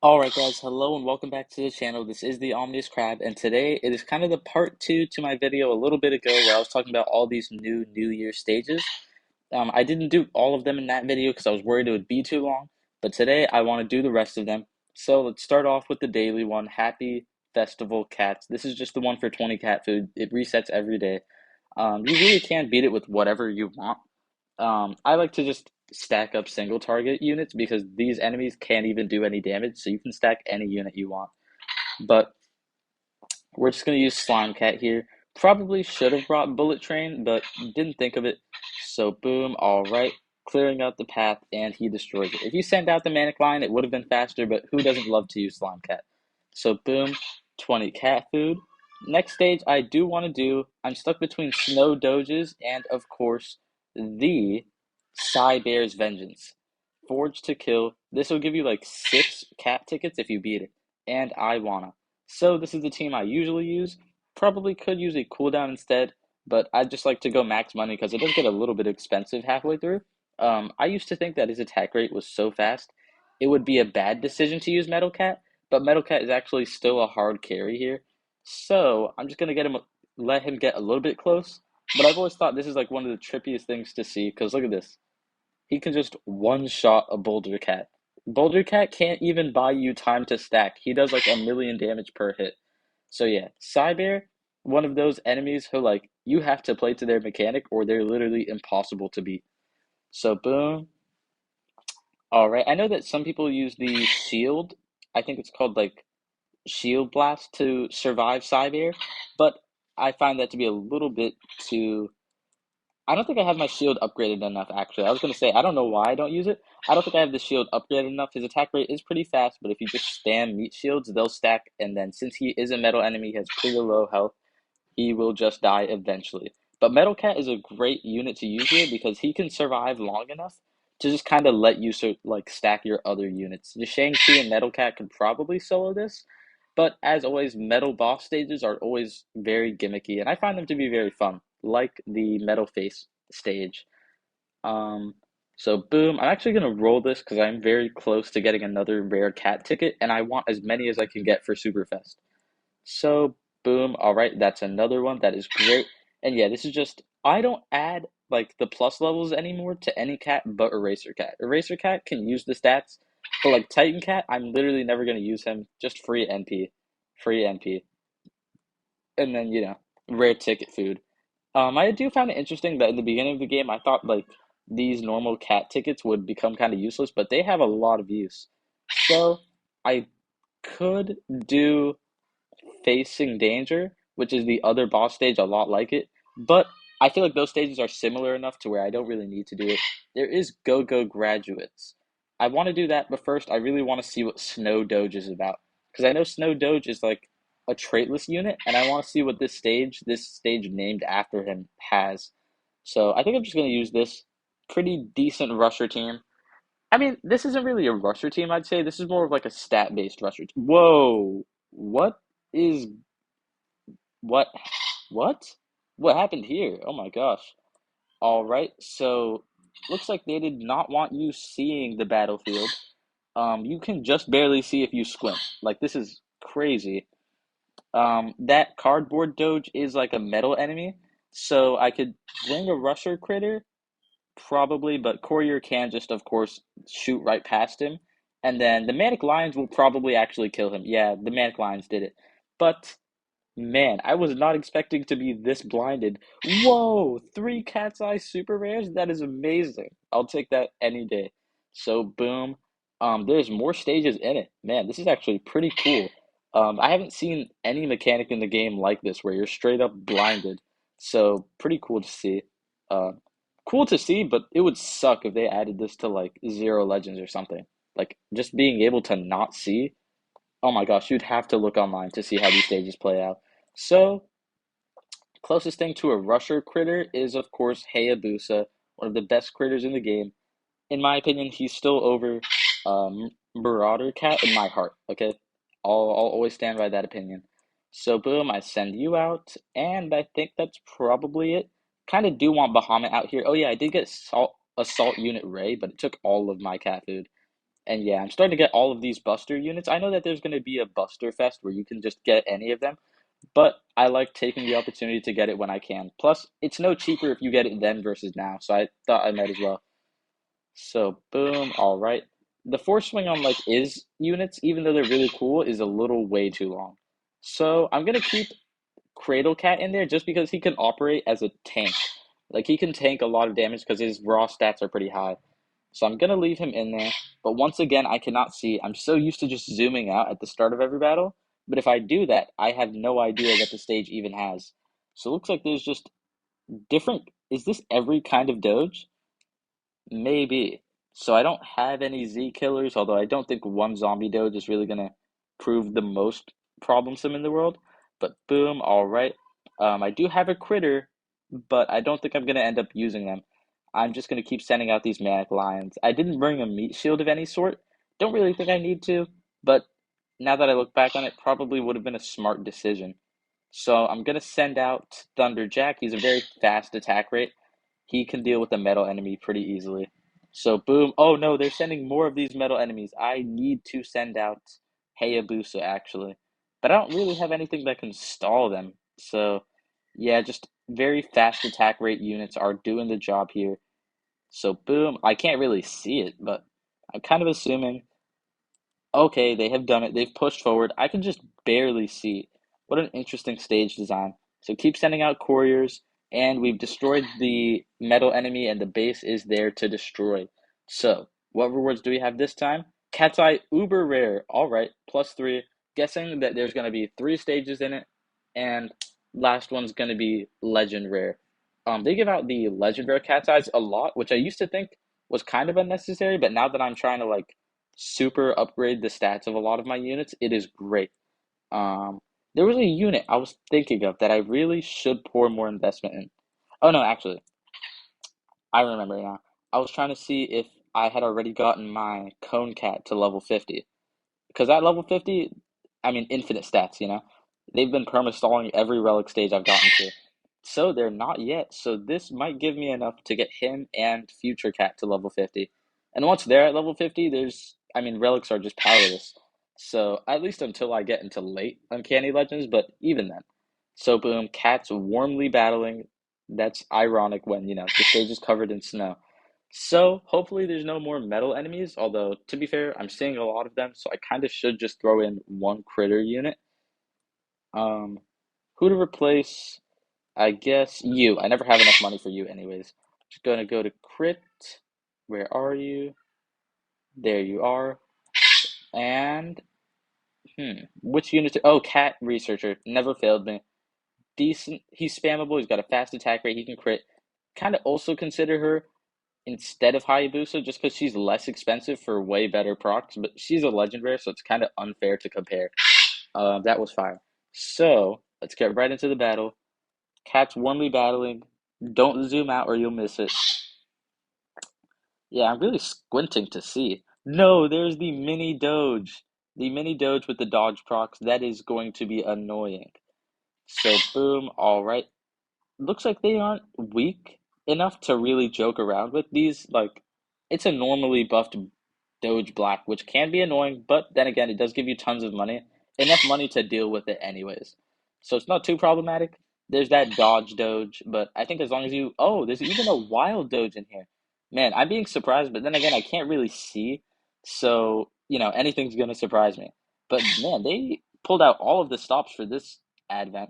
Alright guys, hello and welcome back to the channel. This is the Omni-Crab, and today it is kind of the part 2 to my video a little bit ago where I was talking about all these New Year stages. I didn't do all of them in that video because I was worried it would be too long, but today I want to do the rest of them. So let's start off with the daily one, Happy Festival Cats. This is just the one for 20 cat food. It resets every day. You really can beat it with whatever you want. I like to just stack up single target units because these enemies can't even do any damage, so you can stack any unit you want. But we're just gonna use Slime Cat here. Probably should have brought Bullet Train, but didn't think of it. So boom, alright. Clearing out the path, and he destroys it. If you send out the Manic Lion, it would have been faster, but who doesn't love to use Slime Cat? So boom, 20 cat food. Next stage I do want to do, I'm stuck between Snow Doges and, of course, the Bear's Vengeance. Forge to kill. This will give you like 6 cat tickets if you beat it. And I wanna. So this is the team I usually use. Probably could use a cooldown instead, but I just like to go max money because it does get a little bit expensive halfway through. I used to think that his attack rate was so fast, it would be a bad decision to use Metal Cat, but Metal Cat is actually still a hard carry here. So I'm just gonna let him get a little bit close. But I've always thought this is like one of the trippiest things to see because look at this. He can just one shot a Boulder Cat. Boulder Cat can't even buy you time to stack. He does like a million damage per hit. So yeah, Cybear, one of those enemies who like you have to play to their mechanic or they're literally impossible to beat. So boom. All right. I know that some people use the shield. I think it's called like shield blast to survive Cybear, but I find that to be a little bit too. I don't think I have my shield upgraded enough, actually. I was going to say, I don't know why I don't use it. I don't think I have the shield upgraded enough. His attack rate is pretty fast, but if you just spam meat shields, they'll stack. And then since he is a metal enemy, he has pretty low health, he will just die eventually. But Metal Cat is a great unit to use here because he can survive long enough to just kind of let you like stack your other units. The Shang-Chi and Metal Cat could probably solo this, but as always, metal boss stages are always very gimmicky, and I find them to be very fun, like the Metal Face stage. Um, so boom, I'm actually gonna roll this because I'm very close to getting another rare cat ticket, and I want as many as I can get for Superfest. So, boom. All right, that's another one. That is great. And yeah, this is just, I don't add like the plus levels anymore to any cat but Eraser Cat. Eraser Cat can use the stats, but like Titan Cat, I'm literally never going to use him. Just free NP. Free NP. And then, rare ticket food. I do find it interesting that in the beginning of the game, I thought like these normal cat tickets would become kind of useless, but they have a lot of use. So, I could do Facing Danger, which is the other boss stage, a lot like it. But I feel like those stages are similar enough to where I don't really need to do it. There is Go Go Graduates. I want to do that, but first I really want to see what Snow Doge is about. Because I know Snow Doge is like a traitless unit, and I want to see what this stage named after him, has. So I think I'm just going to use this pretty decent rusher team. I mean, this isn't really a rusher team, I'd say. This is more of like a stat-based rusher team. Whoa! What is what? What? What happened here? Oh my gosh. All right, so looks like they did not want you seeing the battlefield. You can just barely see if you squint. Like this is crazy. That cardboard doge is like a metal enemy, so I could bring a rusher critter probably, but Courier can just of course shoot right past him, and then the Manic Lions will probably actually kill him. Yeah, the Manic Lions did it, but man, I was not expecting to be this blinded. Whoa, 3 Cat's Eye super rares? That is amazing. I'll take that any day. So boom. There's more stages in it. Man, this is actually pretty cool. I haven't seen any mechanic in the game like this where you're straight up blinded. So pretty cool to see. Uh, cool to see, but it would suck if they added this to like Zero Legends or something. Like just being able to not see. Oh my gosh, you'd have to look online to see how these stages play out. So, closest thing to a rusher critter is, of course, Hayabusa, one of the best critters in the game. In my opinion, he's still over Marauder Cat in my heart, okay? I'll always stand by that opinion. So, boom, I send you out, and I think that's probably it. Kind of do want Bahamut out here. Oh, yeah, I did get Assault Unit Ray, but it took all of my cat food. And yeah, I'm starting to get all of these Buster units. I know that there's going to be a Buster Fest where you can just get any of them, but I like taking the opportunity to get it when I can. Plus, it's no cheaper if you get it then versus now, so I thought I might as well. So, boom, all right. The force swing on like is units, even though they're really cool, is a little way too long. So, I'm going to keep Cradle Cat in there just because he can operate as a tank. Like, he can tank a lot of damage because his raw stats are pretty high. So I'm going to leave him in there. But once again, I cannot see. I'm so used to just zooming out at the start of every battle. But if I do that, I have no idea that the stage even has. So it looks like there's just different. Is this every kind of Doge? Maybe. So I don't have any Z killers, although I don't think one zombie Doge is really gonna prove the most problemsome in the world. But boom, all right. I do have a critter, but I don't think I'm gonna end up using them. I'm just gonna keep sending out these manic lions. I didn't bring a meat shield of any sort. Don't really think I need to, but now that I look back on it, probably would have been a smart decision. So I'm gonna send out Thunderjack. He's a very fast attack rate. He can deal with a metal enemy pretty easily. So boom. Oh no, they're sending more of these metal enemies. I need to send out Hayabusa actually. But I don't really have anything that can stall them. So yeah, just very fast attack rate units are doing the job here. So boom. I can't really see it, but I'm kind of assuming okay, they have done it. They've pushed forward. I can just barely see. What an interesting stage design. So keep sending out couriers, and we've destroyed the metal enemy, and the base is there to destroy. So, what rewards do we have this time? Cat's Eye Uber Rare. All right, +3. Guessing that there's going to be 3 stages in it, and last one's going to be Legend Rare. They give out the Legend Rare Cat's Eyes a lot, which I used to think was kind of unnecessary, but now that I'm trying to like super upgrade the stats of a lot of my units, it is great. Um, there was a unit I was thinking of that I really should pour more investment in. Oh no, actually, I remember now. I was trying to see if I had already gotten my Cone Cat to level 50. Because at level 50, I mean, infinite stats, you know? They've been perma-stalling every relic stage I've gotten to. So they're not yet. So this might give me enough to get him and Future Cat to level 50. And once they're at level 50, I mean, relics are just powerless. So at least until I get into late Uncanny Legends, but even then. So boom, Cat's warmly battling. That's ironic when, the stage is covered in snow. So hopefully there's no more metal enemies, although to be fair, I'm seeing a lot of them, so I kind of should just throw in one critter unit. Um, who to replace? I guess you. I never have enough money for you anyways. Just gonna go to crit. Where are you? There you are. And which unit? Oh, cat researcher never failed me. Decent. He's spammable. He's got a fast attack rate. He can crit. Kind of also consider her instead of Hayabusa just because she's less expensive for way better procs, but she's a legend rare, so it's kind of unfair to compare. That was fire. So let's get right into the battle. Cat's warmly battling. Don't zoom out or you'll miss it. Yeah, I'm really squinting to see. No, there's the mini Doge. The mini Doge with the dodge procs. That is going to be annoying. So boom, all right. Looks like they aren't weak enough to really joke around with these. Like, it's a normally buffed Doge Black, which can be annoying, but then again, it does give you tons of money, enough money to deal with it anyways. So it's not too problematic. There's that Dodge Doge, but I think as long as there's even a Wild Doge in here. Man, I'm being surprised, but then again, I can't really see, so, anything's gonna surprise me. But man, they pulled out all of the stops for this advent.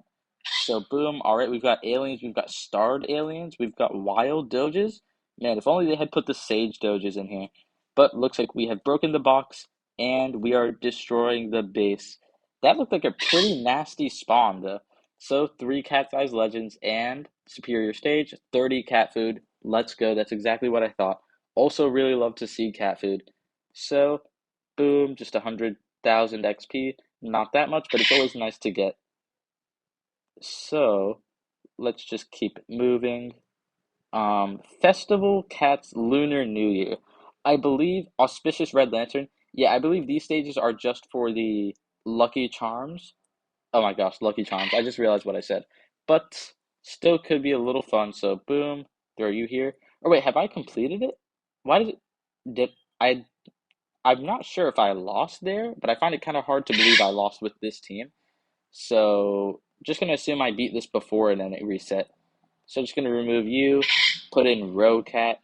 So boom, all right, we've got aliens, we've got starred aliens, we've got wild doges. Man, if only they had put the sage doges in here. But looks like we have broken the box and we are destroying the base. That looked like a pretty nasty spawn though. So 3 cat-sized legends and superior stage, 30 cat food. Let's go. That's exactly what I thought. Also really love to see cat food. So boom, just 100,000 XP. Not that much, but it's always nice to get. So let's just keep it moving. Festival Cats Lunar New Year. I believe Auspicious Red Lantern. Yeah, I believe these stages are just for the Lucky Charms. Oh my gosh, Lucky Charms. I just realized what I said. But still could be a little fun. So boom, throw you here. Or wait, have I completed it? Why did it dip? I I'm not sure if I lost there, but I find it kind of hard to believe I lost with this team. So just gonna assume I beat this before and then it reset. So just gonna remove you, put in Rowcat.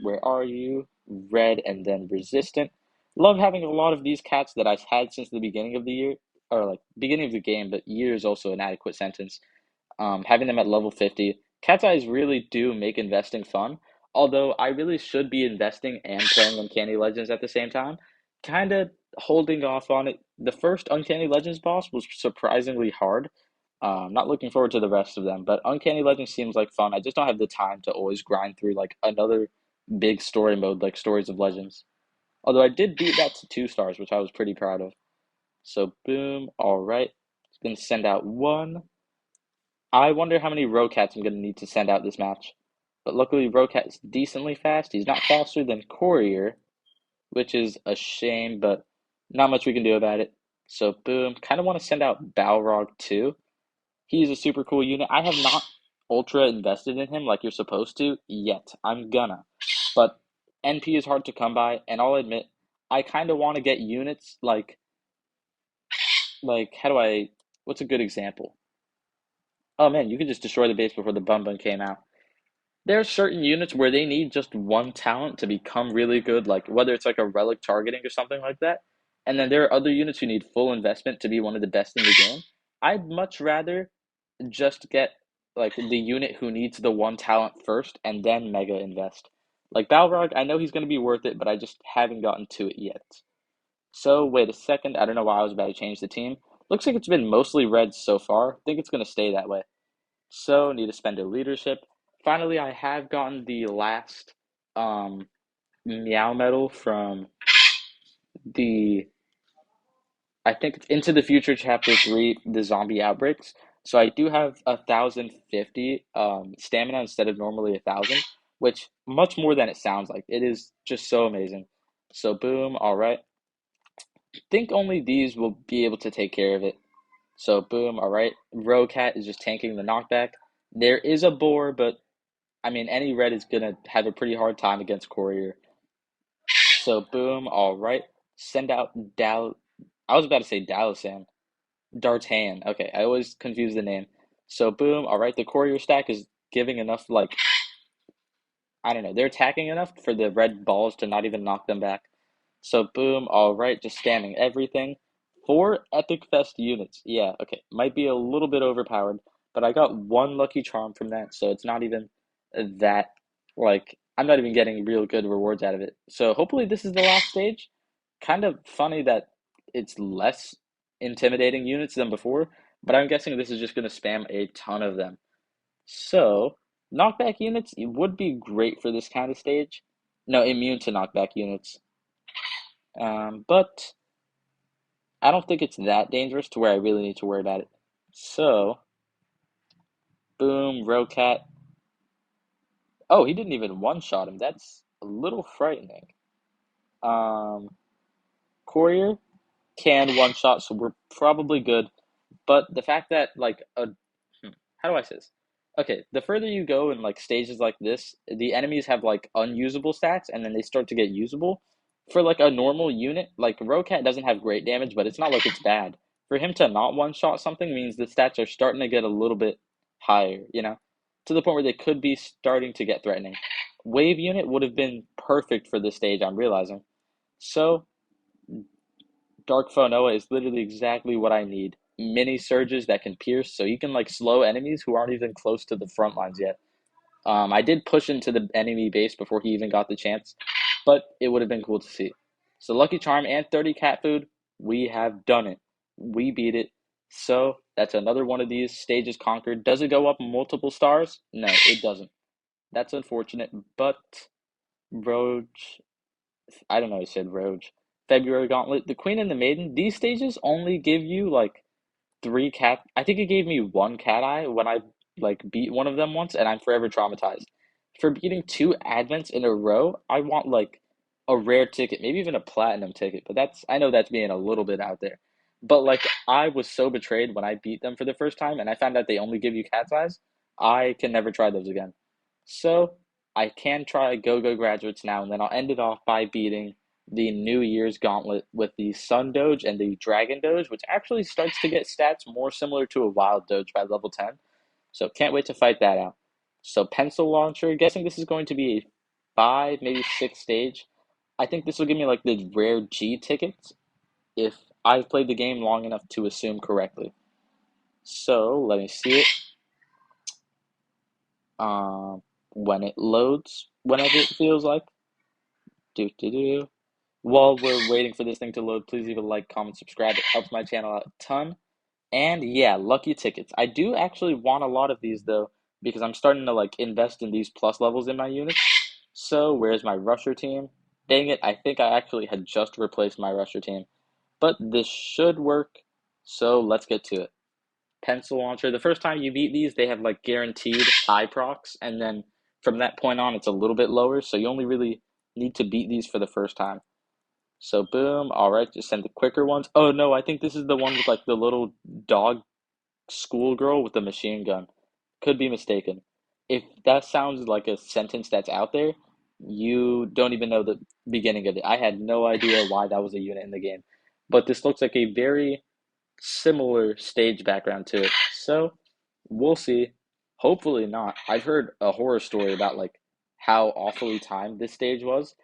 Where are you? Red and then resistant. Love having a lot of these cats that I've had since the beginning of the year, or like beginning of the game, but year is also an adequate sentence. Having them at level 50. Cat's Eyes really do make investing fun, although I really should be investing and playing Uncanny Legends at the same time. Kind of holding off on it. The first Uncanny Legends boss was surprisingly hard. Not looking forward to the rest of them, but Uncanny Legends seems like fun. I just don't have the time to always grind through like another big story mode like Stories of Legends. Although I did beat that to 2 stars, which I was pretty proud of. So boom, all right. It's gonna send out one. I wonder how many Rocats I'm going to need to send out this match. But luckily, Rocat's decently fast. He's not faster than Courier, which is a shame, but not much we can do about it. So, boom. Kind of want to send out Balrog too. He's a super cool unit. I have not ultra invested in him like you're supposed to yet. I'm gonna. But NP is hard to come by, and I'll admit, I kind of want to get units how do I, what's a good example? Oh man, you could just destroy the base before the Bun Bun came out. There are certain units where they need just one talent to become really good, like whether it's like a relic targeting or something like that. And then there are other units who need full investment to be one of the best in the game. I'd much rather just get like the unit who needs the one talent first and then mega invest. Like Balrog, I know he's going to be worth it, but I just haven't gotten to it yet. So wait a second, I don't know why I was about to change the team. Looks like it's been mostly red so far. I think it's going to stay that way. So, need to spend a leadership. Finally, I have gotten the last um, Meow Medal from the, I think it's Into the Future Chapter 3, the zombie outbreaks. So I do have 1,050 stamina instead of normally 1,000, which much more than it sounds like. It is just so amazing. So boom, all right. Think only these will be able to take care of it. So boom, all right. Rowcat is just tanking the knockback. There is a boar, but I mean, any red is gonna have a pretty hard time against Courier. So boom, all right. Send out Dal. I was about to say Dalasan. D'Artagnan. Okay, I always confuse the name. So boom, all right. The Courier stack is giving enough, like I don't know, they're attacking enough for the red balls to not even knock them back. So boom, all right, just spamming everything. 4 Epic Fest units. Yeah, okay, might be a little bit overpowered, but I got one lucky charm from that, so it's not even that, like, I'm not even getting real good rewards out of it. So hopefully this is the last stage. Kind of funny that it's less intimidating units than before, but I'm guessing this is just going to spam a ton of them. So, knockback units would be great for this kind of stage. No, immune to knockback units. But I don't think it's that dangerous to where I really need to worry about it. So, boom, Rowcat. Oh, he didn't even one-shot him. That's a little frightening. Um, Courier can one-shot, so we're probably good. But the fact that, like, how do I say this? Okay, the further you go in like stages like this, the enemies have like unusable stats and then they start to get usable. For like a normal unit, like Rowcat doesn't have great damage, but it's not like it's bad. For him to not one shot something means the stats are starting to get a little bit higher, to the point where they could be starting to get threatening. Wave unit would have been perfect for this stage, I'm realizing. So Dark Fonoa is literally exactly what I need. Mini surges that can pierce, so you can like slow enemies who aren't even close to the front lines yet. I did push into the enemy base before he even got the chance, but it would have been cool to see. So Lucky Charm and 30 cat food, we have done it. We beat it. So that's another one of these stages conquered. Does it go up multiple stars? No, it doesn't. That's unfortunate, but Roach, I don't know, I said Roach. February Gauntlet, the Queen and the Maiden, these stages only give you like 3 cat. I think it gave me 1 cat eye when I like beat one of them once, and I'm forever traumatized. For beating 2 advents in a row, I want like a rare ticket, maybe even a platinum ticket. But I know that's being a little bit out there. But like I was so betrayed when I beat them for the first time, and I found out they only give you cat's eyes. I can never try those again. So I can try Go Go Graduates now, and then I'll end it off by beating the New Year's Gauntlet with the Sun Doge and the Dragon Doge, which actually starts to get stats more similar to a Wild Doge by level 10. So can't wait to fight that out. So Pencil Launcher, guessing this is going to be a 5, maybe 6 stage. I think this will give me like the rare G tickets if I've played the game long enough to assume correctly. So let me see it. When it loads, whenever it feels like. Do do do. While we're waiting for this thing to load, please leave a like, comment, subscribe. It helps my channel out a ton. And yeah, lucky tickets. I do actually want a lot of these though, because I'm starting to like invest in these plus levels in my units. So where's my rusher team? Dang it, I think I actually had just replaced my rusher team. But this should work. So let's get to it. Pencil launcher. The first time you beat these, they have like guaranteed high procs, and then from that point on, it's a little bit lower. So you only really need to beat these for the first time. So boom, all right, just send the quicker ones. Oh no, I think this is the one with like the little dog schoolgirl with the machine gun. Could be mistaken. If that sounds like a sentence that's out there, you don't even know the beginning of it. I had no idea why that was a unit in the game. But this looks like a very similar stage background to it. So we'll see. Hopefully not. I've heard a horror story about like how awfully timed this stage was,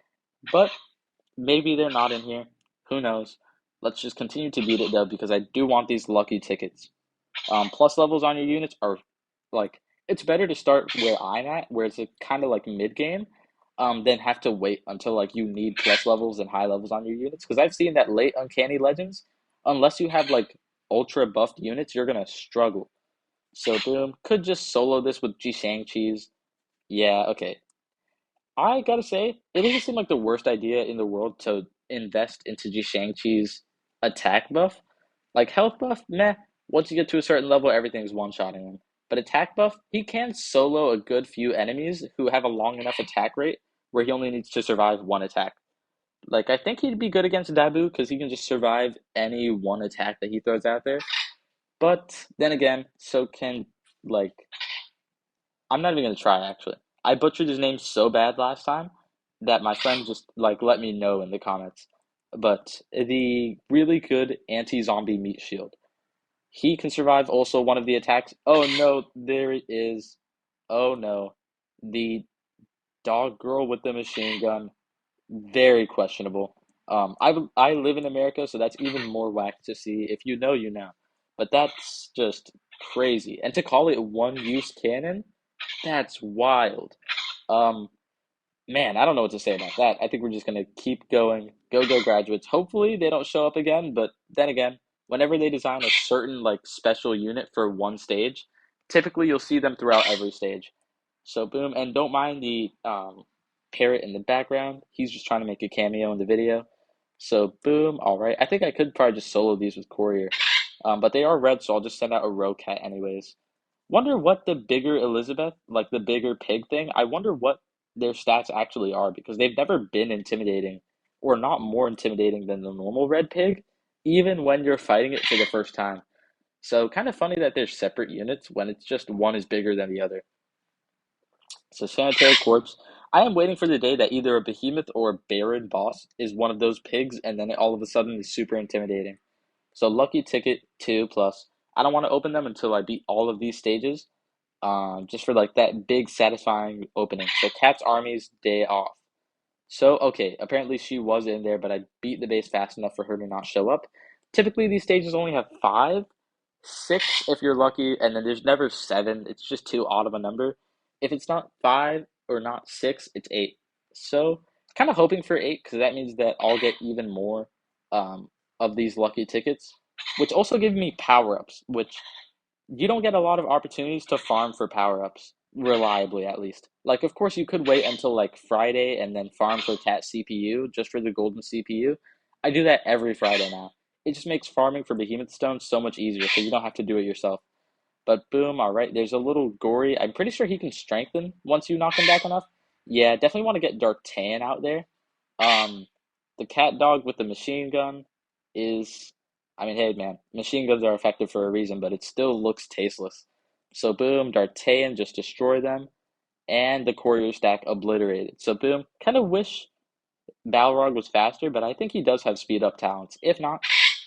but maybe they're not in here. Who knows? Let's just continue to beat it though, because I do want these lucky tickets. Plus levels on your units are like it's better to start where I'm at, where it's kind of like mid game, than have to wait until like you need plus levels and high levels on your units. Because I've seen that late Uncanny Legends, unless you have like ultra buffed units, you're gonna struggle. So boom, could just solo this with Jishang Cheese. Yeah, okay. I gotta say, it doesn't seem like the worst idea in the world to invest into Ji-Shang-Chi's attack buff. Like health buff, meh. Once you get to a certain level, everything's one-shotting him. But attack buff, he can solo a good few enemies who have a long enough attack rate where he only needs to survive one attack. Like I think he'd be good against Dabu because he can just survive any one attack that he throws out there. But then again, so can like I'm not even gonna try actually. I butchered his name so bad last time that my friend just like let me know in the comments. But the really good anti-zombie meat shield. He can survive also one of the attacks. Oh no, there it is. Oh no. The dog girl with the machine gun. Very questionable. I live in America, so that's even more whack to see. If you know, you know. But that's just crazy. And to call it one use cannon, that's wild. Um, Man, I don't know what to say about that. I think we're just gonna keep going. Go, go, graduates. Hopefully they don't show up again, but then again, whenever they design a certain like special unit for one stage, typically you'll see them throughout every stage. So boom, and don't mind the parrot in the background. He's just trying to make a cameo in the video. So boom, all right. I think I could probably just solo these with Courier. But they are red, so I'll just send out a row cat anyways. Wonder what the bigger Elizabeth, like the bigger pig thing, I wonder what their stats actually are because they've never been intimidating or not more intimidating than the normal red pig, even when you're fighting it for the first time. So kind of funny that they're separate units when it's just one is bigger than the other. So Sanitary Corpse. I am waiting for the day that either a behemoth or a baron boss is one of those pigs, and then it all of a sudden is super intimidating. So lucky ticket 2 plus. I don't want to open them until I beat all of these stages, just for like that big satisfying opening. So Cat's Army's day off. So okay, apparently she was in there, but I beat the base fast enough for her to not show up. Typically these stages only have 5, 6 if you're lucky, and then there's never 7. It's just too odd of a number. If it's not 5 or not 6, it's 8. So kind of hoping for 8 because that means that I'll get even more of these lucky tickets, which also give me power ups, which you don't get a lot of opportunities to farm for power ups reliably at least. Like of course you could wait until like Friday and then farm for cat CPU just for the golden CPU. I do that every Friday now. It just makes farming for behemoth stones so much easier so you don't have to do it yourself. But boom, all right, there's a little gory. I'm pretty sure he can strengthen once you knock him back enough. Yeah, definitely want to get D'Artagnan out there. Um, the cat dog with the machine gun is, I mean, hey man, machine guns are effective for a reason, but it still looks tasteless. So boom, D'Artagnan just destroy them, and the courier stack obliterated. So boom, kind of wish Balrog was faster, but I think he does have speed up talents. If not,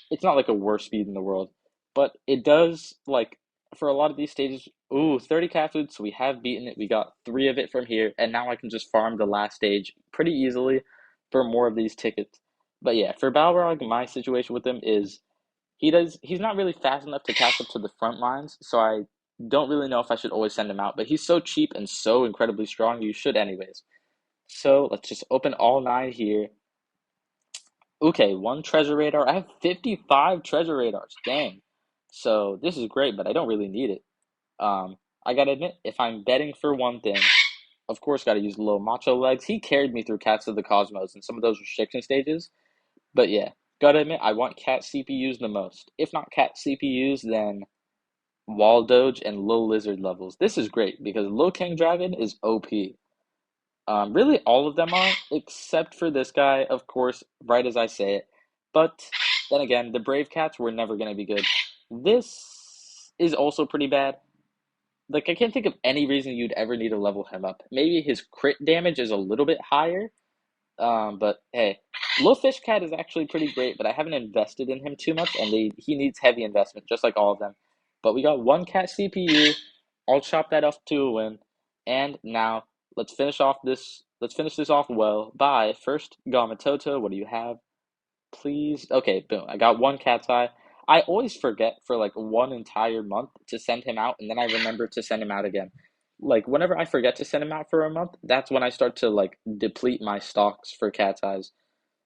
it's not like a worse speed in the world, but it does like for a lot of these stages. Ooh, 30 cat food, so we have beaten it. We got 3 of it from here, and now I can just farm the last stage pretty easily for more of these tickets. But yeah, for Balrog, my situation with him is he's not really fast enough to catch up to the front lines, so I don't really know if I should always send him out, but he's so cheap and so incredibly strong, you should anyways. So let's just open all 9 here. Okay, 1 treasure radar. I have 55 treasure radars. Dang. So this is great, but I don't really need it. I gotta admit, if I'm betting for one thing, of course gotta use little macho legs. He carried me through Cats of the Cosmos and some of those restriction stages. But yeah, gotta admit, I want cat CPUs the most. If not cat CPUs, then Wall Doge and Lil Lizard levels. This is great because Lil King Dragon is OP. Really, all of them are, except for this guy, of course, right as I say it. But then again, the Brave Cats were never going to be good. This is also pretty bad. Like, I can't think of any reason you'd ever need to level him up. Maybe his crit damage is a little bit higher. But hey, Little Fish Cat is actually pretty great, but I haven't invested in him too much, and he needs heavy investment, just like all of them. But we got 1 cat CPU. I'll chop that off to a win. And now let's finish this off well by first Gamatoto. What do you have? Please. Okay, boom. I got 1 cat's eye. I always forget for like 1 entire month to send him out, and then I remember to send him out again. Like whenever I forget to send him out for a month, that's when I start to like deplete my stocks for cat's eyes.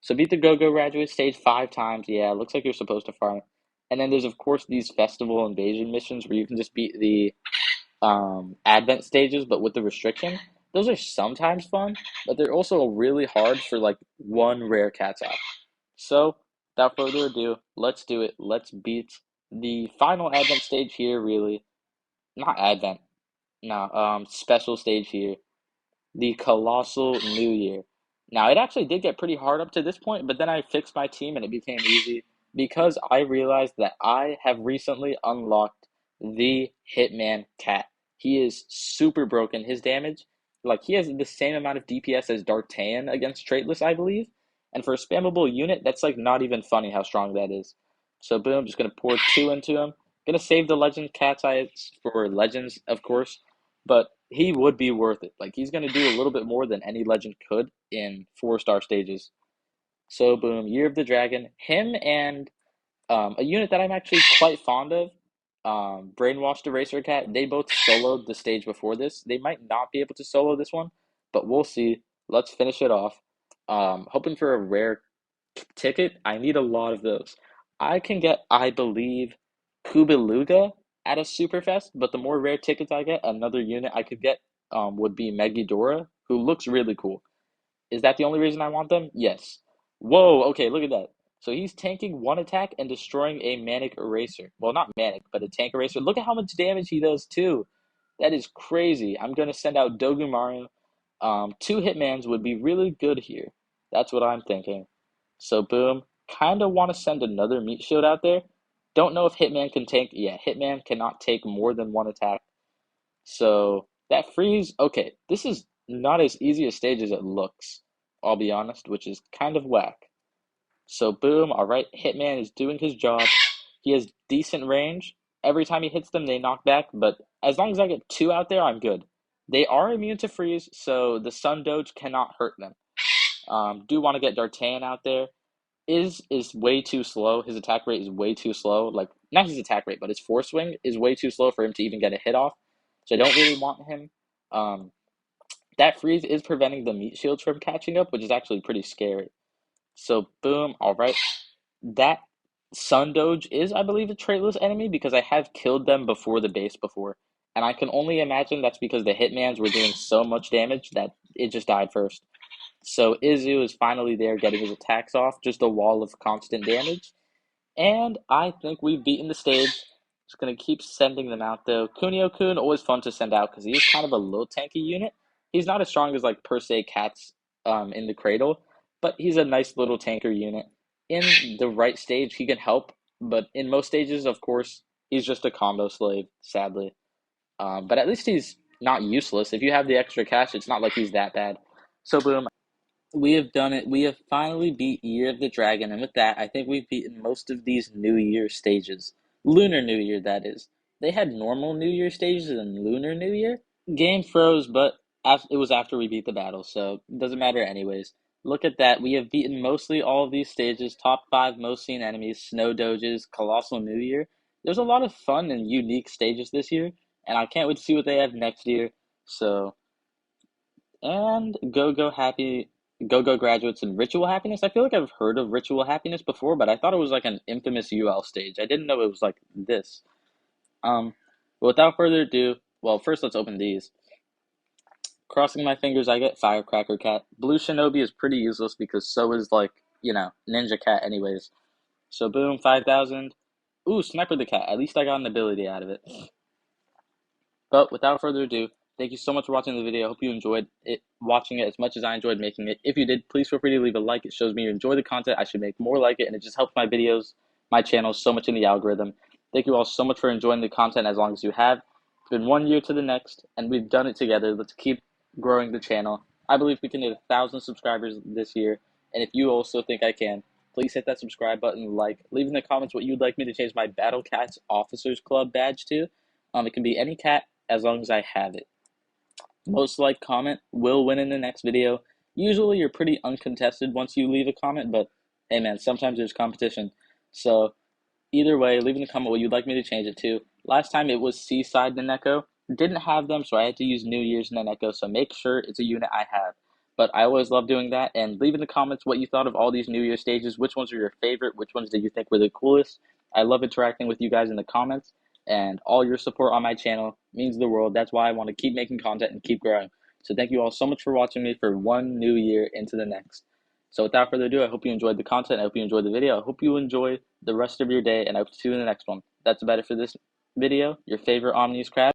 So beat the Go-Go Graduate stage 5 times. Yeah, looks like you're supposed to farm it. And then there's of course these festival invasion missions where you can just beat the advent stages, but with the restriction. Those are sometimes fun, but they're also really hard for like 1 rare cat's eye. So, without further ado, let's do it. Let's beat the final Advent stage here, really. Not Advent, no, special stage here. The Colossal New Year. Now, it actually did get pretty hard up to this point, but then I fixed my team and it became easy because I realized that I have recently unlocked the Hitman Cat. He is super broken. His damage, like, he has the same amount of DPS as D'Artagnan against Traitless, I believe. And for a spammable unit, that's, like, not even funny how strong that is. So, boom, just gonna pour 2 into him. Gonna save the Legend Cat's Eyes for Legends, of course. But he would be worth it. Like he's gonna do a little bit more than any legend could in 4-star stages. So boom, Year of the Dragon. Him and a unit that I'm actually quite fond of, Brainwashed Eraser Cat. They both soloed the stage before this. They might not be able to solo this one, but we'll see. Let's finish it off. Hoping for a rare ticket. I need a lot of those. I can get, I believe, Kubiluga at a Superfest, but the more rare tickets I get, another unit I could get would be Megidora, who looks really cool. Is that the only reason I want them? Yes. Whoa, okay, look at that. So he's tanking 1 attack and destroying a Manic Eraser. Well, not Manic, but a Tank Eraser. Look at how much damage he does, too. That is crazy. I'm going to send out Dogumaru. 2 Hitmans would be really good here. That's what I'm thinking. So, boom. Kind of want to send another Meat Shield out there. Don't know if Hitman can tank. Yeah, Hitman cannot take more than 1 attack. So, that freeze. Okay, this is not as easy a stage as it looks, I'll be honest, which is kind of whack. So, boom. All right, Hitman is doing his job. He has decent range. Every time he hits them, they knock back, but as long as I get 2 out there, I'm good. They are immune to freeze, so the Sun Doge cannot hurt them. Do want to get D'Artagnan out there. Is way too slow. His attack rate is way too slow. Like, not his attack rate, but his force swing is way too slow for him to even get a hit off. So I don't really want him. That freeze is preventing the meat shields from catching up, which is actually pretty scary. So boom, all right. That Sun Doge is, I believe, a traitless enemy because I have killed them before the base before. And I can only imagine that's because the Hitmans were doing so much damage that it just died first. So Izu is finally there getting his attacks off, just a wall of constant damage. And I think we've beaten the stage. Just going to keep sending them out though. Kunio-kun, always fun to send out because he's kind of a low tanky unit. He's not as strong as like per se Cats in the cradle, but he's a nice little tanker unit. In the right stage, he can help, but in most stages, of course, he's just a combo slave, sadly. But at least he's not useless. If you have the extra cash, it's not like he's that bad. So boom, We have done it. We have finally beat Year of the Dragon, and with that, I think we've beaten most of these New Year stages. Lunar New Year, that is. They had normal New Year stages and Lunar New Year. Game froze, but it was after we beat the battle, so it doesn't matter anyways. Look at that. We have beaten mostly all of these stages, top 5 most seen enemies, Snow Doges, Colossal New Year. There's a lot of fun and unique stages this year, and I can't wait to see what they have next year. So, and Go Go Graduates and Ritual Happiness. I feel like I've heard of Ritual Happiness before, but I thought it was like an infamous UL stage. I didn't know it was like this. Um, but without further ado, well, first let's open these. Crossing my fingers, I get Firecracker Cat. Blue Shinobi is pretty useless because so is like, Ninja Cat anyways. So boom, 5,000. Ooh, Sniper the Cat. At least I got an ability out of it. But without further ado, thank you so much for watching the video. I hope you enjoyed watching it as much as I enjoyed making it. If you did, please feel free to leave a like. It shows me you enjoy the content. I should make more like it, and it just helps my videos, my channel so much in the algorithm. Thank you all so much for enjoying the content as long as you have. It's been 1 year to the next, and we've done it together. Let's keep growing the channel. I believe we can hit 1,000 subscribers this year, and if you also think I can, please hit that subscribe button, leave in the comments what you'd like me to change my Battle Cats Officers Club badge to. It can be any cat as long as I have it. Most liked comment will win in the next video. Usually you're pretty uncontested once you leave a comment, but hey man, sometimes there's competition. So either way, leave in the comment what you'd like me to change it to. Last time it was Seaside Naneko. Didn't have them, so I had to use New Year's Naneko, so make sure it's a unit I have. But I always love doing that, and leave in the comments what you thought of all these New Year stages. Which ones are your favorite? Which ones did you think were the coolest? I love interacting with you guys in the comments, and all your support on my channel means the world. That's why I want to keep making content and keep growing. So thank you all so much for watching me for one new year into the next. So without further ado, I hope you enjoyed the content. I hope you enjoyed the video. I hope you enjoy the rest of your day, and I hope to see you in the next one. That's about it for this video. Your favorite Omni-Crab.